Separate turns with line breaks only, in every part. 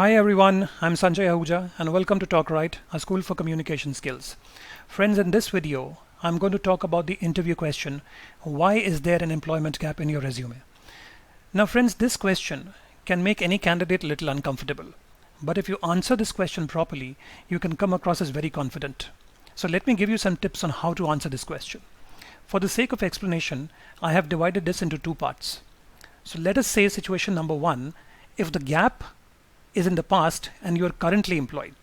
Hi everyone, I'm Sanjay Ahuja and welcome to talkwrite, a school for communication skills. Friends, in this video, I'm going to talk about the interview question, why is there an employment gap in your resume? Now friends, this question can make any candidate a little uncomfortable. But if you answer this question properly, you can come across as very confident. So let me give you some tips on how to answer this question. For the sake of explanation, I have divided this into two parts. So let us say situation number one, if the gap is in the past and you are currently employed.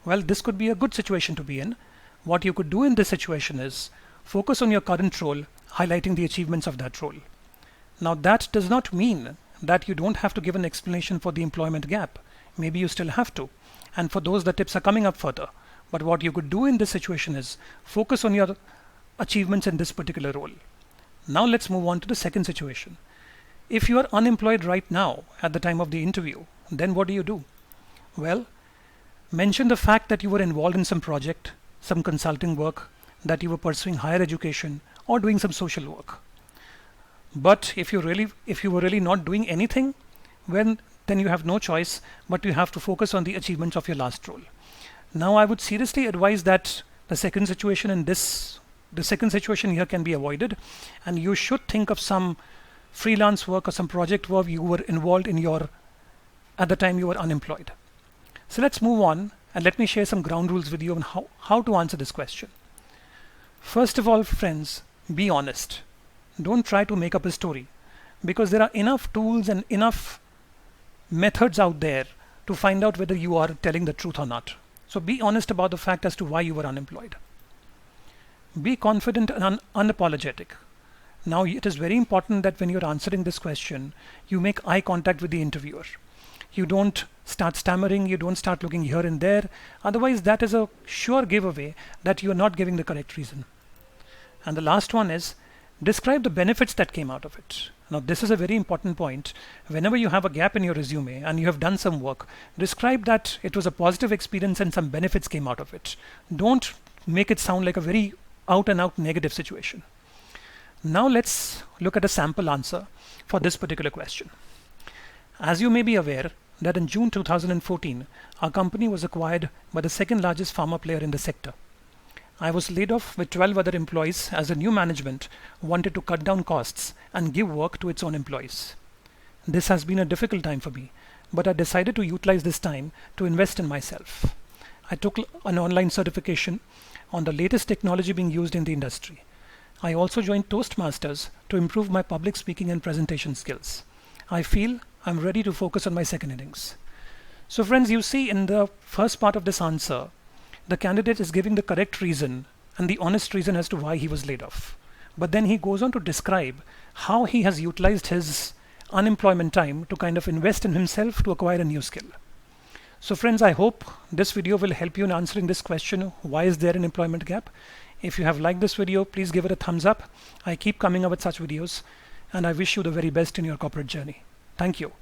Well, this could be a good situation to be in. What you could do in this situation is focus on your current role, highlighting the achievements of that role. Now that does not mean that you don't have to give an explanation for the employment gap. Maybe you still have to. And for those, the tips are coming up further. But what you could do in this situation is focus on your achievements in this particular role. Now let's move on to the second situation. If you are unemployed right now at the time of the interview, then what do you do? Well, mention the fact that you were involved in some project, some consulting work, that you were pursuing higher education or doing some social work. But if you were really not doing anything, well, then you have no choice, but you have to focus on the achievements of your last role. Now, I would seriously advise that the second situation here can be avoided, and you should think of some freelance work or some project work you were involved in at the time you were unemployed. So let's move on and let me share some ground rules with you on how to answer this question. First of all, friends, be honest. Don't try to make up a story, because there are enough tools and enough methods out there to find out whether you are telling the truth or not. So be honest about the fact as to why you were unemployed. Be confident and unapologetic. Now, it is very important that when you're answering this question, you make eye contact with the interviewer. You don't start stammering, you don't start looking here and there. Otherwise, that is a sure giveaway that you're not giving the correct reason. And the last one is describe the benefits that came out of it. Now, this is a very important point. Whenever you have a gap in your resume and you have done some work, describe that it was a positive experience and some benefits came out of it. Don't make it sound like a very out and out negative situation. Now let's look at a sample answer for this particular question. As you may be aware that in June 2014, our company was acquired by the second largest pharma player in the sector. I was laid off with 12 other employees as the new management wanted to cut down costs and give work to its own employees. This has been a difficult time for me, but I decided to utilize this time to invest in myself. I took an online certification on the latest technology being used in the industry. I also joined Toastmasters to improve my public speaking and presentation skills. I feel I'm ready to focus on my second innings. So friends, you see in the first part of this answer, the candidate is giving the correct reason and the honest reason as to why he was laid off. But then he goes on to describe how he has utilized his unemployment time to kind of invest in himself to acquire a new skill. So friends, I hope this video will help you in answering this question, why is there an employment gap? If you have liked this video, please give it a thumbs up. I keep coming up with such videos, and I wish you the very best in your corporate journey. Thank you.